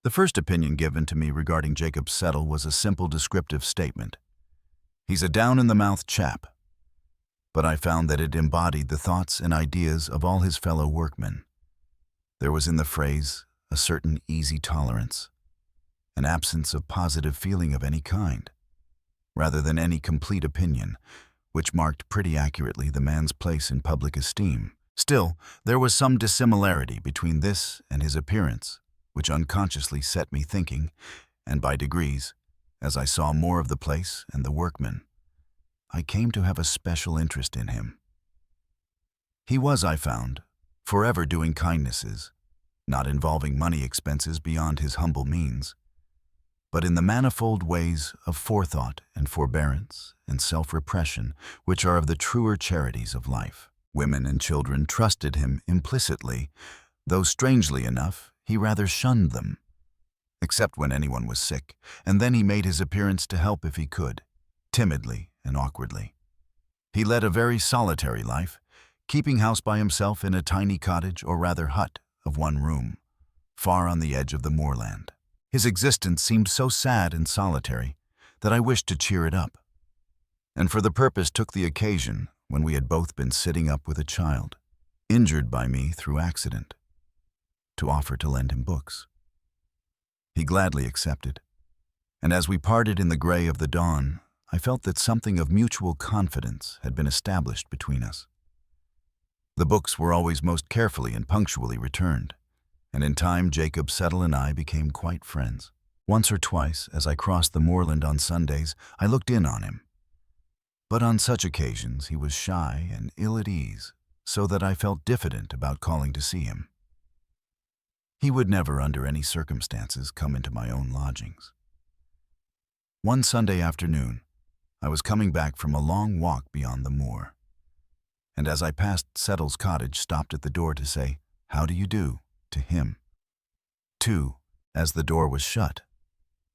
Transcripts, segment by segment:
The first opinion given to me regarding Jacob Settle was a simple descriptive statement. He's a down-in-the-mouth chap. But I found that it embodied the thoughts and ideas of all his fellow workmen. There was in the phrase a certain easy tolerance, an absence of positive feeling of any kind, rather than any complete opinion, which marked pretty accurately the man's place in public esteem. Still, there was some dissimilarity between this and his appearance, which unconsciously set me thinking, and by degrees, as I saw more of the place and the workmen, I came to have a special interest in him. He was, I found, forever doing kindnesses, not involving money expenses beyond his humble means, but in the manifold ways of forethought and forbearance and self-repression which are of the truer charities of life. Women and children trusted him implicitly, though strangely enough, he rather shunned them, except when anyone was sick, and then he made his appearance to help if he could, timidly and awkwardly. He led a very solitary life, keeping house by himself in a tiny cottage, or rather hut, of one room, far on the edge of the moorland. His existence seemed so sad and solitary that I wished to cheer it up, and for the purpose took the occasion when we had both been sitting up with a child, injured by me through accident, to offer to lend him books. He gladly accepted, and as we parted in the gray of the dawn, I felt that something of mutual confidence had been established between us. The books were always most carefully and punctually returned, and in time Jacob Settle and I became quite friends. Once or twice, as I crossed the moorland on Sundays, I looked in on him. But on such occasions he was shy and ill at ease, so that I felt diffident about calling to see him. He would never, under any circumstances, come into my own lodgings. One Sunday afternoon, I was coming back from a long walk beyond the moor, and as I passed Settle's cottage, stopped at the door to say, "How do you do?" to him. Too, as the door was shut,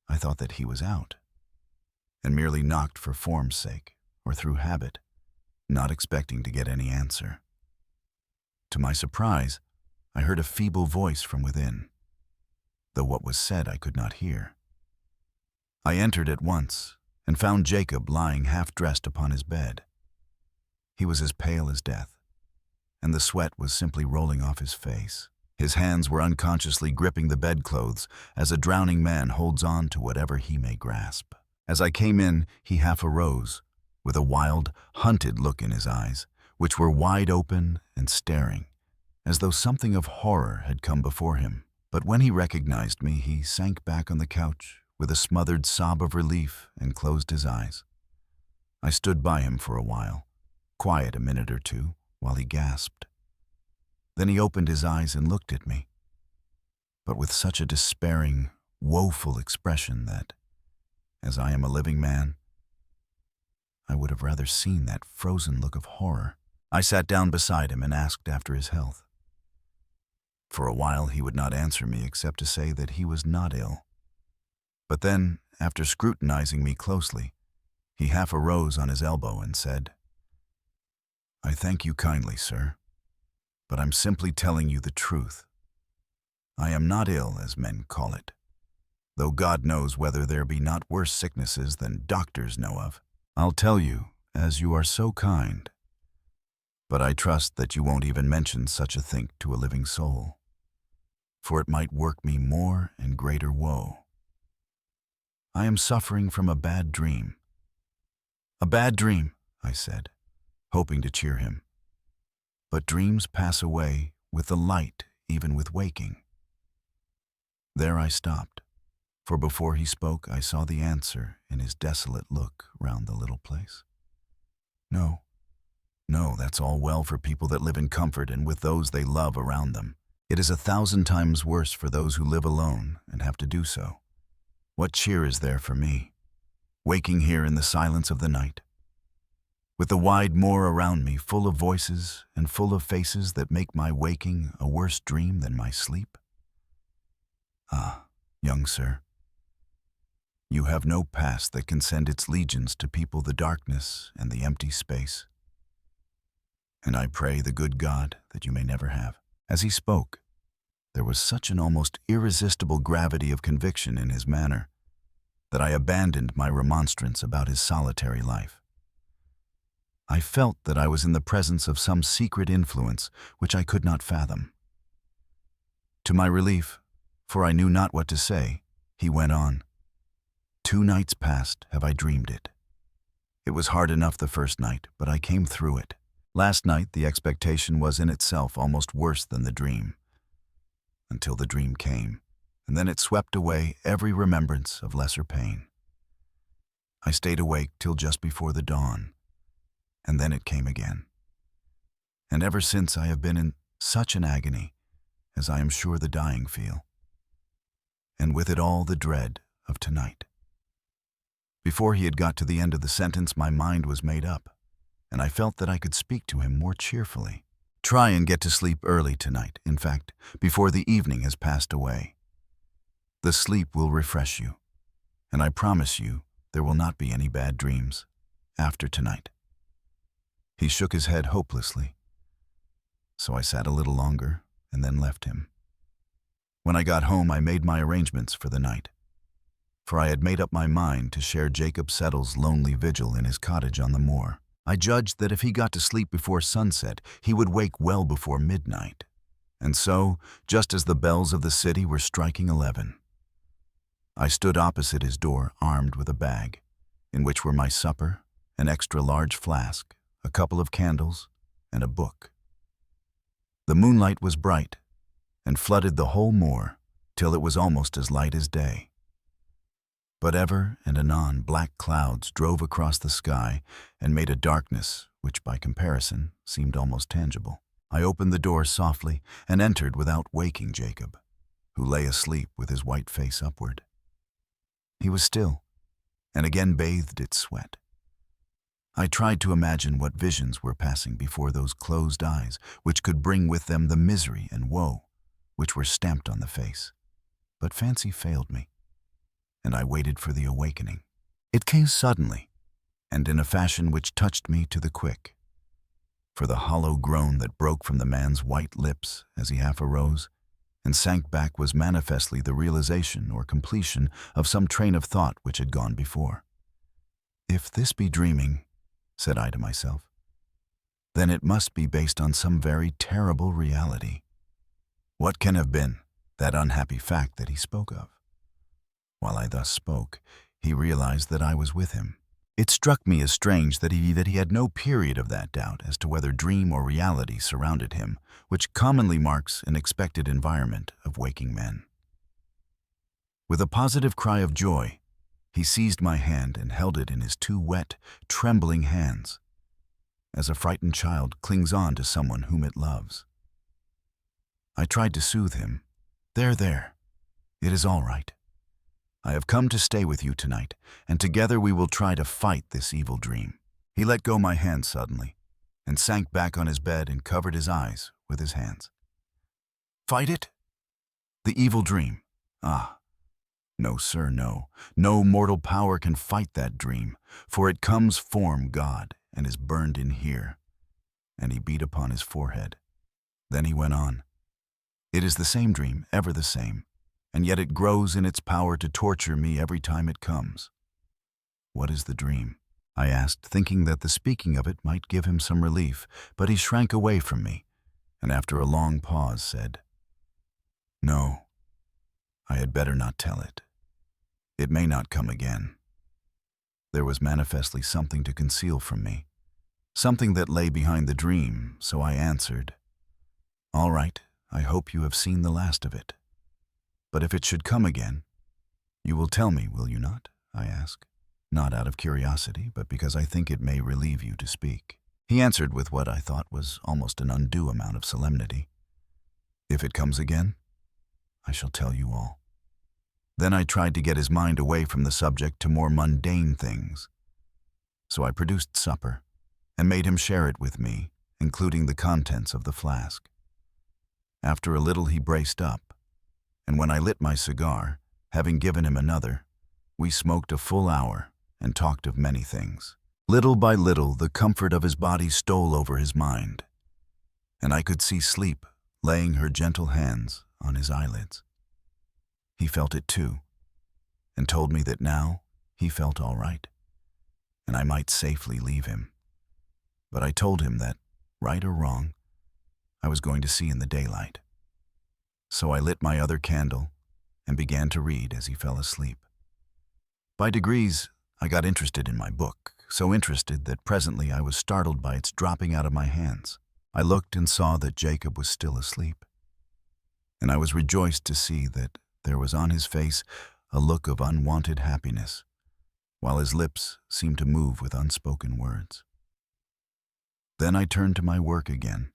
I thought that he was out, and merely knocked for form's sake, or through habit, not expecting to get any answer. To my surprise, I heard a feeble voice from within, though what was said I could not hear. I entered at once, and found Jacob lying half-dressed upon his bed. He was as pale as death, and the sweat was simply rolling off his face. His hands were unconsciously gripping the bedclothes as a drowning man holds on to whatever he may grasp. As I came in, he half arose, with a wild, hunted look in his eyes, which were wide open and staring, as though something of horror had come before him. But when he recognized me, he sank back on the couch with a smothered sob of relief and closed his eyes. I stood by him for a while, quiet a minute or two, while he gasped. Then he opened his eyes and looked at me, but with such a despairing, woeful expression that, as I am a living man, I would have rather seen that frozen look of horror. I sat down beside him and asked after his health. For a while he would not answer me except to say that he was not ill. But then, after scrutinizing me closely, he half arose on his elbow and said, "I thank you kindly, sir, but I'm simply telling you the truth. I am not ill, as men call it, though God knows whether there be not worse sicknesses than doctors know of. I'll tell you, as you are so kind, but I trust that you won't even mention such a thing to a living soul, for it might work me more and greater woe. I am suffering from a bad dream." "A bad dream," I said, hoping to cheer him. "But dreams pass away with the light, even with waking." There I stopped, for before he spoke I saw the answer in his desolate look round the little place. No, that's all well for people that live in comfort and with those they love around them. It is 1,000 times worse for those who live alone and have to do so. What cheer is there for me, waking here in the silence of the night, with the wide moor around me full of voices and full of faces that make my waking a worse dream than my sleep? Ah, young sir, you have no past that can send its legions to people the darkness and the empty space. And I pray the good God that you may never have." As he spoke, There was such an almost irresistible gravity of conviction in his manner that I abandoned my remonstrance about his solitary life. I felt that I was in the presence of some secret influence which I could not fathom. To my relief, for I knew not what to say, he went on. 2 nights past have I dreamed it. It was hard enough the first night, but I came through it. Last night the expectation was in itself almost worse than the dream, until the dream came, and then it swept away every remembrance of lesser pain. I stayed awake till just before the dawn, and then it came again. And ever since I have been in such an agony as I am sure the dying feel, and with it all the dread of tonight. Before he had got to the end of the sentence, my mind was made up, and I felt that I could speak to him more cheerfully. Try and get to sleep early tonight, in fact, before the evening has passed away. The sleep will refresh you, and I promise you there will not be any bad dreams after tonight. He shook his head hopelessly, so I sat a little longer and then left him. When I got home, I made my arrangements for the night, for I had made up my mind to share Jacob Settle's lonely vigil in his cottage on the moor. I judged that if he got to sleep before sunset, he would wake well before midnight. And so, just as the bells of the city were striking 11, I stood opposite his door, armed with a bag, in which were my supper, an extra-large flask, a couple of candles, and a book. The moonlight was bright, and flooded the whole moor, till it was almost as light as day. But ever and anon black clouds drove across the sky and made a darkness which by comparison seemed almost tangible. I opened the door softly and entered without waking Jacob, who lay asleep with his white face upward. He was still, and again bathed its sweat. I tried to imagine what visions were passing before those closed eyes, which could bring with them the misery and woe which were stamped on the face. But fancy failed me, and I waited for the awakening. It came suddenly, and in a fashion which touched me to the quick. For the hollow groan that broke from the man's white lips as he half arose and sank back was manifestly the realization or completion of some train of thought which had gone before. If this be dreaming, said I to myself, then it must be based on some very terrible reality. What can have been that unhappy fact that he spoke of? While I thus spoke, he realized that I was with him. It struck me as strange that he had no period of that doubt as to whether dream or reality surrounded him, which commonly marks an expected environment of waking men. With a positive cry of joy, he seized my hand and held it in his 2 wet, trembling hands, as a frightened child clings on to someone whom it loves. I tried to soothe him. There. It is all right. I have come to stay with you tonight, and together we will try to fight this evil dream. He let go my hand suddenly, and sank back on his bed and covered his eyes with his hands. Fight it? The evil dream? Ah, no, sir, no. No mortal power can fight that dream, for it comes from God and is burned in here. And he beat upon his forehead. Then he went on. It is the same dream, ever the same, and yet it grows in its power to torture me every time it comes. What is the dream? I asked, thinking that the speaking of it might give him some relief, but he shrank away from me, and after a long pause said, No, I had better not tell it. It may not come again. There was manifestly something to conceal from me, something that lay behind the dream, so I answered, All right, I hope you have seen the last of it. But if it should come again, you will tell me, will you not? I asked, not out of curiosity, but because I think it may relieve you to speak. He answered with what I thought was almost an undue amount of solemnity. If it comes again, I shall tell you all. Then I tried to get his mind away from the subject to more mundane things. So I produced supper and made him share it with me, including the contents of the flask. After a little he braced up, and when I lit my cigar, having given him another, we smoked a full hour and talked of many things. Little by little the comfort of his body stole over his mind, and I could see sleep laying her gentle hands on his eyelids. He felt it too, and told me that now he felt all right, and I might safely leave him. But I told him that, right or wrong, I was going to see in the daylight. So I lit my other candle and began to read as he fell asleep. By degrees, I got interested in my book, so interested that presently I was startled by its dropping out of my hands. I looked and saw that Jacob was still asleep, and I was rejoiced to see that there was on his face a look of unwanted happiness, while his lips seemed to move with unspoken words. Then I turned to my work again,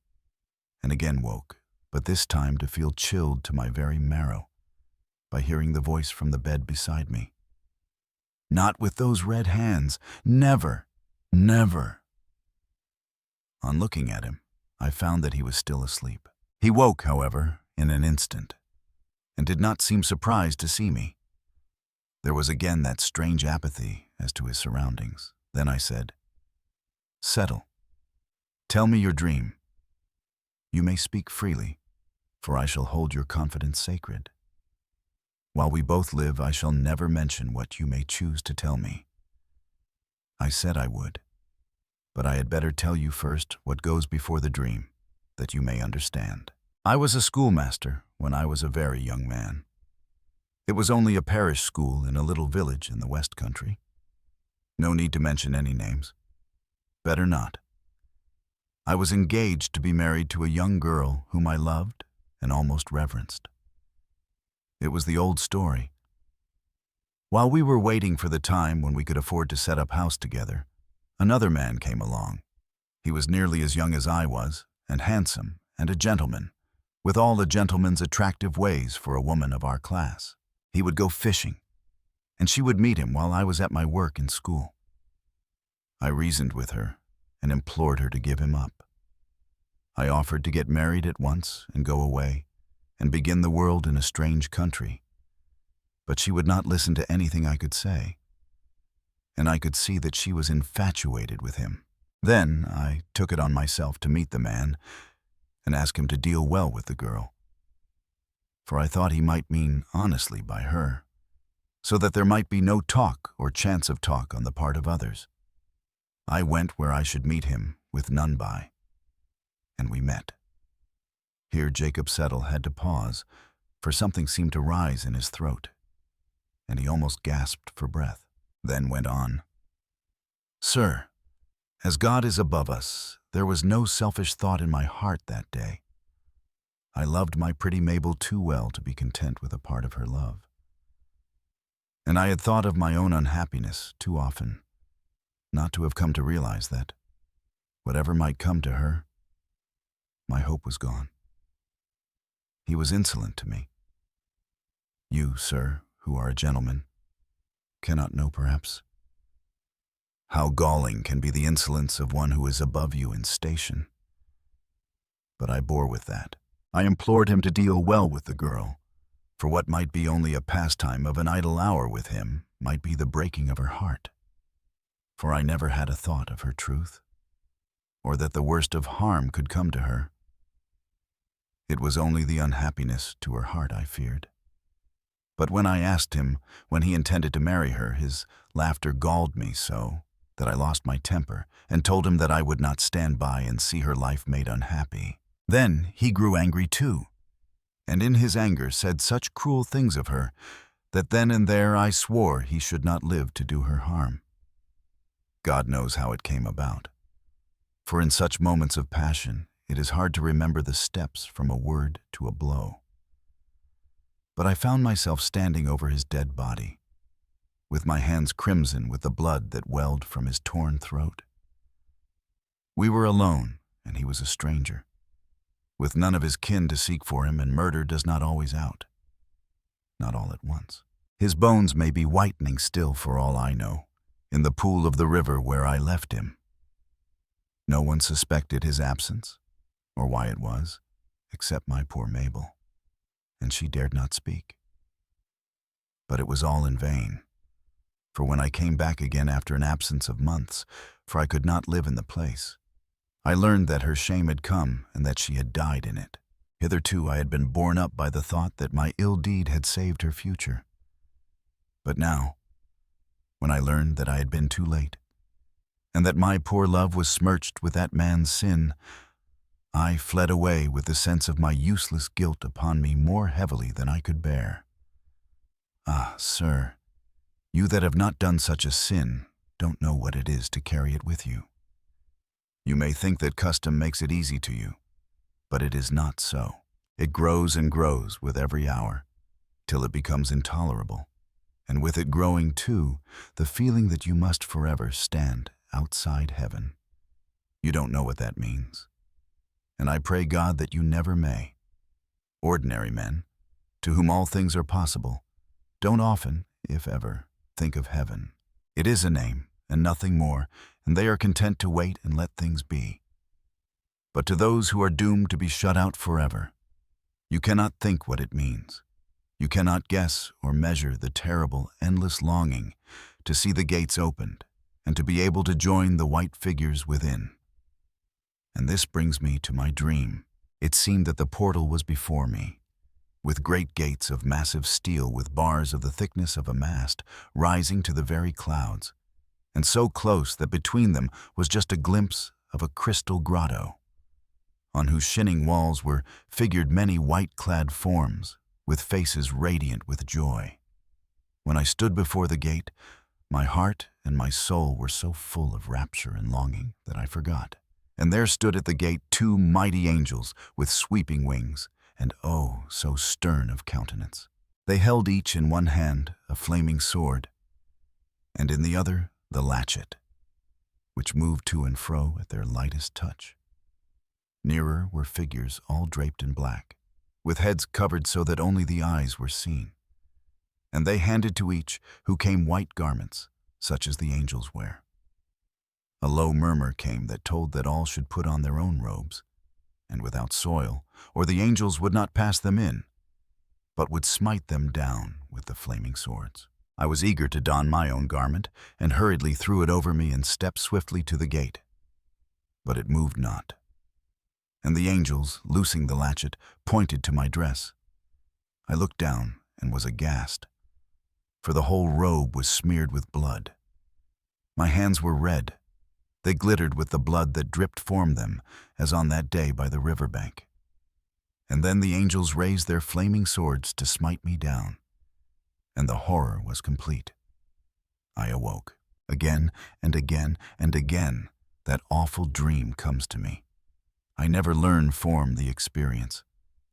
and again woke, but this time to feel chilled to my very marrow by hearing the voice from the bed beside me. "Not with those red hands! Never! Never!" On looking at him, I found that he was still asleep. He woke, however, in an instant, and did not seem surprised to see me. There was again that strange apathy as to his surroundings. Then I said, "Settle. Tell me your dream. You may speak freely, for I shall hold your confidence sacred. While we both live, I shall never mention what you may choose to tell me." I said I would, but I had better tell you first what goes before the dream, that you may understand. I was a schoolmaster when I was a very young man. It was only a parish school in a little village in the West Country. No need to mention any names. Better not. I was engaged to be married to a young girl whom I loved and almost reverenced. It was the old story. While we were waiting for the time when we could afford to set up house together, another man came along. He was nearly as young as I was, and handsome, and a gentleman, with all a gentleman's attractive ways for a woman of our class. He would go fishing, and she would meet him while I was at my work in school. I reasoned with her and implored her to give him up. I offered to get married at once and go away and begin the world in a strange country, but she would not listen to anything I could say, and I could see that she was infatuated with him. Then I took it on myself to meet the man and ask him to deal well with the girl, for I thought he might mean honestly by her, so that there might be no talk or chance of talk on the part of others. I went where I should meet him, with none by, and we met. Here Jacob Settle had to pause, for something seemed to rise in his throat, and he almost gasped for breath, then went on. "Sir, as God is above us, there was no selfish thought in my heart that day. I loved my pretty Mabel too well to be content with a part of her love. And I had thought of my own unhappiness too often not to have come to realize that, whatever might come to her, my hope was gone. He was insolent to me. You, sir, who are a gentleman, cannot know, perhaps, how galling can be the insolence of one who is above you in station. But I bore with that. I implored him to deal well with the girl, for what might be only a pastime of an idle hour with him might be the breaking of her heart. For I never had a thought of her truth, or that the worst of harm could come to her. It was only the unhappiness to her heart I feared. But when I asked him when he intended to marry her, his laughter galled me so that I lost my temper and told him that I would not stand by and see her life made unhappy. Then he grew angry too, and in his anger said such cruel things of her that then and there I swore he should not live to do her harm. God knows how it came about, for in such moments of passion it is hard to remember the steps from a word to a blow. But I found myself standing over his dead body, with my hands crimson with the blood that welled from his torn throat. We were alone, and he was a stranger, with none of his kin to seek for him, and murder does not always out, not all at once. His bones may be whitening still for all I know, in the pool of the river where I left him. No one suspected his absence, or why it was, except my poor Mabel, and she dared not speak. But it was all in vain, for when I came back again after an absence of months, for I could not live in the place, I learned that her shame had come and that she had died in it. Hitherto I had been borne up by the thought that my ill deed had saved her future. But now, when I learned that I had been too late, and that my poor love was smirched with that man's sin, I fled away with the sense of my useless guilt upon me more heavily than I could bear. Ah, sir, you that have not done such a sin don't know what it is to carry it with you. You may think that custom makes it easy to you, but it is not so. It grows and grows with every hour, till it becomes intolerable, and with it growing too, the feeling that you must forever stand outside heaven. You don't know what that means, and I pray God that you never may. Ordinary men, to whom all things are possible, don't often, if ever, think of heaven. It is a name, and nothing more, and they are content to wait and let things be. But to those who are doomed to be shut out forever, you cannot think what it means. You cannot guess or measure the terrible, endless longing to see the gates opened and to be able to join the white figures within. And this brings me to my dream. It seemed that the portal was before me, with great gates of massive steel with bars of the thickness of a mast rising to the very clouds, and so close that between them was just a glimpse of a crystal grotto, on whose shining walls were figured many white-clad forms, with faces radiant with joy. When I stood before the gate, my heart and my soul were so full of rapture and longing that I forgot. And there stood at the gate 2 mighty angels with sweeping wings, and oh, so stern of countenance. They held each in one hand a flaming sword, and in the other the latchet, which moved to and fro at their lightest touch. Nearer were figures all draped in black, with heads covered so that only the eyes were seen. And they handed to each who came white garments, such as the angels wear. A low murmur came that told that all should put on their own robes, and without soil, or the angels would not pass them in, but would smite them down with the flaming swords. I was eager to don my own garment, and hurriedly threw it over me and stepped swiftly to the gate. But it moved not. And the angels, loosing the latchet, pointed to my dress. I looked down and was aghast, for the whole robe was smeared with blood. My hands were red. They glittered with the blood that dripped from them, as on that day by the river bank. And then the angels raised their flaming swords to smite me down, and the horror was complete. I awoke. Again and again and again, that awful dream comes to me. I never learn form the experience.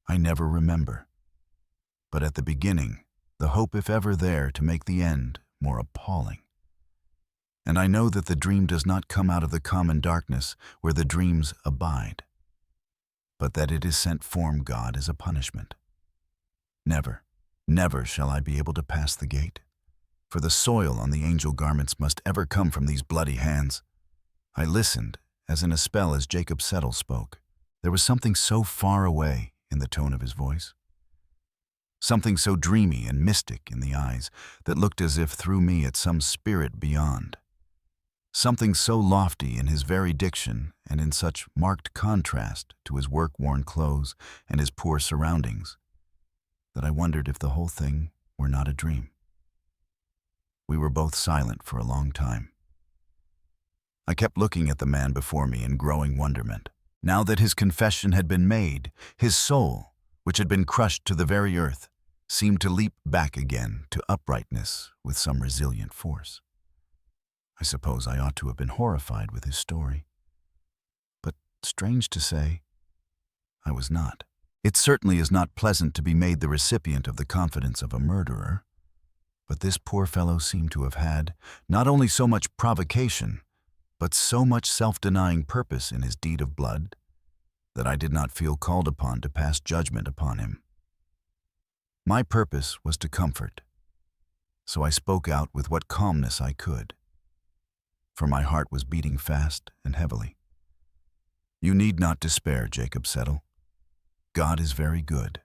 I never remember. But at the beginning, the hope, if ever there, to make the end more appalling. And I know that the dream does not come out of the common darkness where the dreams abide, but that it is sent from God as a punishment. Never, never shall I be able to pass the gate, for the soil on the angel garments must ever come from these bloody hands. I listened, as in a spell, as Jacob Settle spoke. There was something so far away in the tone of his voice, something so dreamy and mystic in the eyes that looked as if through me at some spirit beyond, something so lofty in his very diction and in such marked contrast to his work-worn clothes and his poor surroundings, that I wondered if the whole thing were not a dream. We were both silent for a long time. I kept looking at the man before me in growing wonderment. Now that his confession had been made, his soul, which had been crushed to the very earth, seemed to leap back again to uprightness with some resilient force. I suppose I ought to have been horrified with his story. But, strange to say, I was not. It certainly is not pleasant to be made the recipient of the confidence of a murderer, but this poor fellow seemed to have had not only so much provocation, but so much self-denying purpose in his deed of blood, that I did not feel called upon to pass judgment upon him. My purpose was to comfort, so I spoke out with what calmness I could, for my heart was beating fast and heavily. You need not despair, Jacob Settle. God is very good,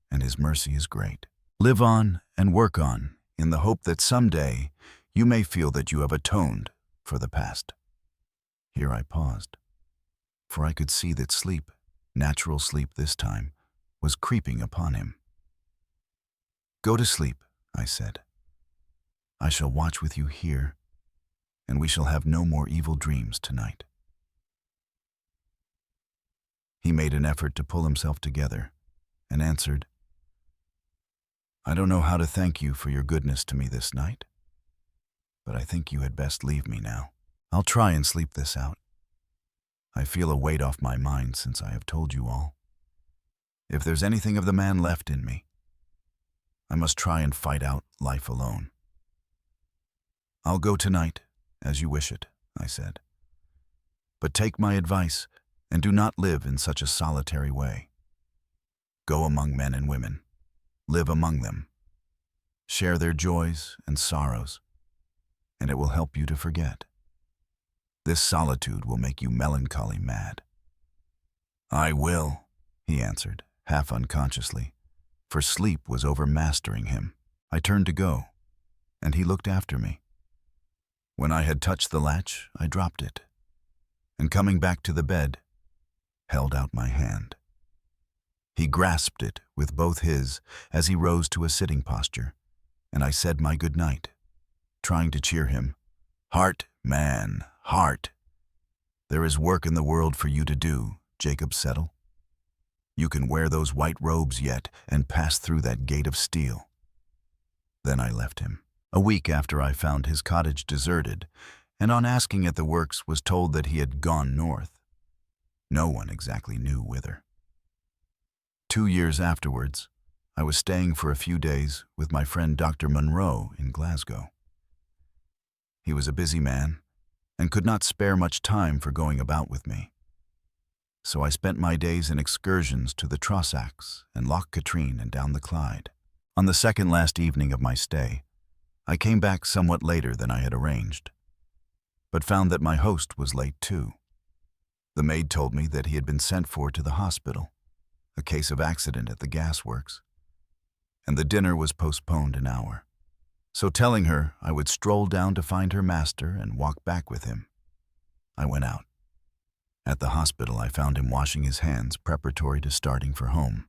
and his mercy is great. Live on and work on in the hope that someday you may feel that you have atoned for the past. Here I paused, for I could see that sleep, natural sleep this time, was creeping upon him. "Go to sleep," I said. "I shall watch with you here, and we shall have no more evil dreams tonight." He made an effort to pull himself together and answered, "I don't know how to thank you for your goodness to me this night, but I think you had best leave me now. I'll try and sleep this out. I feel a weight off my mind since I have told you all. If there's anything of the man left in me, I must try and fight out life alone." "I'll go tonight, as you wish it," I said. "But take my advice and do not live in such a solitary way. Go among men and women. Live among them. Share their joys and sorrows, and it will help you to forget. This solitude will make you melancholy mad." "I will," he answered, half unconsciously, for sleep was overmastering him. I turned to go, and he looked after me. When I had touched the latch, I dropped it, and coming back to the bed, held out my hand. He grasped it with both his as he rose to a sitting posture, and I said my good night, trying to cheer him. "Heart, man, heart. There is work in the world for you to do, Jacob Settle. You can wear those white robes yet and pass through that gate of steel." Then I left him. A week after, I found his cottage deserted, and on asking at the works was told that he had gone north. No one exactly knew whither. 2 years afterwards, I was staying for a few days with my friend Dr. Munro in Glasgow. He was a busy man and could not spare much time for going about with me. So I spent my days in excursions to the Trossachs and Loch Katrine and down the Clyde. On the second last evening of my stay, I came back somewhat later than I had arranged, but found that my host was late too. The maid told me that he had been sent for to the hospital, a case of accident at the gasworks, and the dinner was postponed an hour. So telling her I would stroll down to find her master and walk back with him, I went out. At the hospital, I found him washing his hands preparatory to starting for home.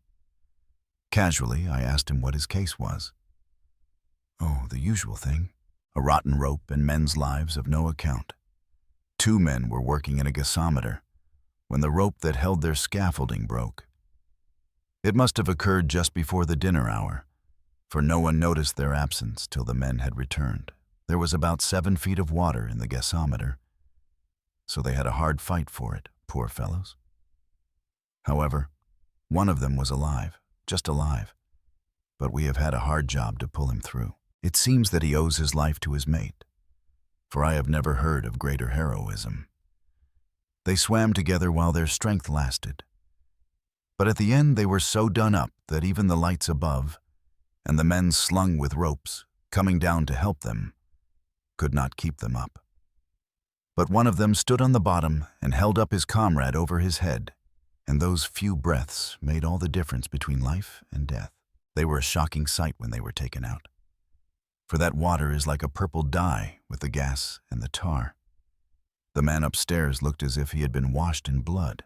Casually, I asked him what his case was. "Oh, the usual thing. A rotten rope and men's lives of no account. 2 men were working in a gasometer when the rope that held their scaffolding broke. It must have occurred just before the dinner hour, for no one noticed their absence till the men had returned. There was about 7 feet of water in the gasometer, so they had a hard fight for it, poor fellows. However, one of them was alive, just alive, but we have had a hard job to pull him through. It seems that he owes his life to his mate, for I have never heard of greater heroism. They swam together while their strength lasted, but at the end they were so done up that even the lights above, and the men slung with ropes, coming down to help them, could not keep them up. But one of them stood on the bottom and held up his comrade over his head, and those few breaths made all the difference between life and death. They were a shocking sight when they were taken out, for that water is like a purple dye with the gas and the tar. The man upstairs looked as if he had been washed in blood.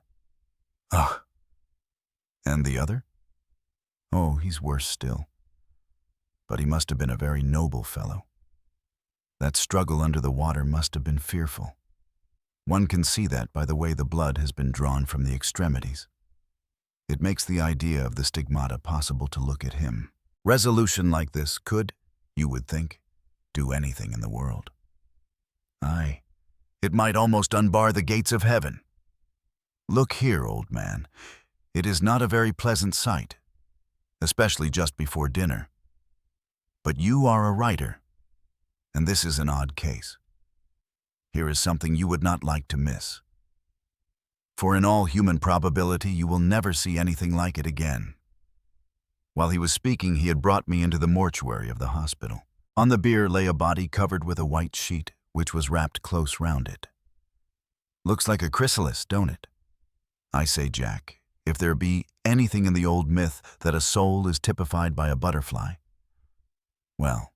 Ugh! And the other? Oh, he's worse still. But he must have been a very noble fellow. That struggle under the water must have been fearful. One can see that by the way the blood has been drawn from the extremities. It makes the idea of the stigmata possible to look at him. Resolution like this could, you would think, do anything in the world. Aye, it might almost unbar the gates of heaven. Look here, old man. It is not a very pleasant sight, especially just before dinner. But you are a writer, and this is an odd case. Here is something you would not like to miss. For in all human probability, you will never see anything like it again. While he was speaking, he had brought me into the mortuary of the hospital. On the bier lay a body covered with a white sheet, which was wrapped close round it. Looks like a chrysalis, don't it? I say, Jack, if there be anything in the old myth that a soul is typified by a butterfly, well,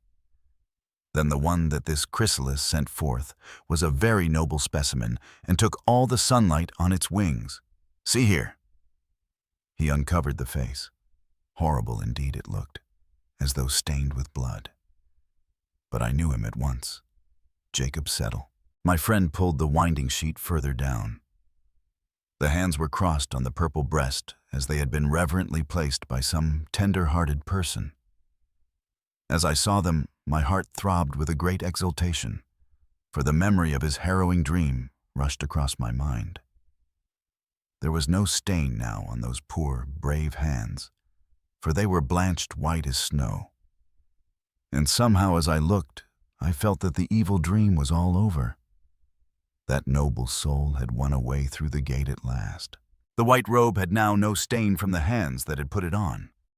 then the one that this chrysalis sent forth was a very noble specimen and took all the sunlight on its wings. See here. He uncovered the face. Horrible indeed it looked, as though stained with blood. But I knew him at once. Jacob Settle. My friend pulled the winding sheet further down. The hands were crossed on the purple breast as they had been reverently placed by some tender-hearted person. As I saw them, my heart throbbed with a great exultation, for the memory of his harrowing dream rushed across my mind. There was no stain now on those poor, brave hands, for they were blanched white as snow. And somehow as I looked, I felt that the evil dream was all over. That noble soul had won a way through the gate at last. The white robe had now no stain from the hands that had put it on.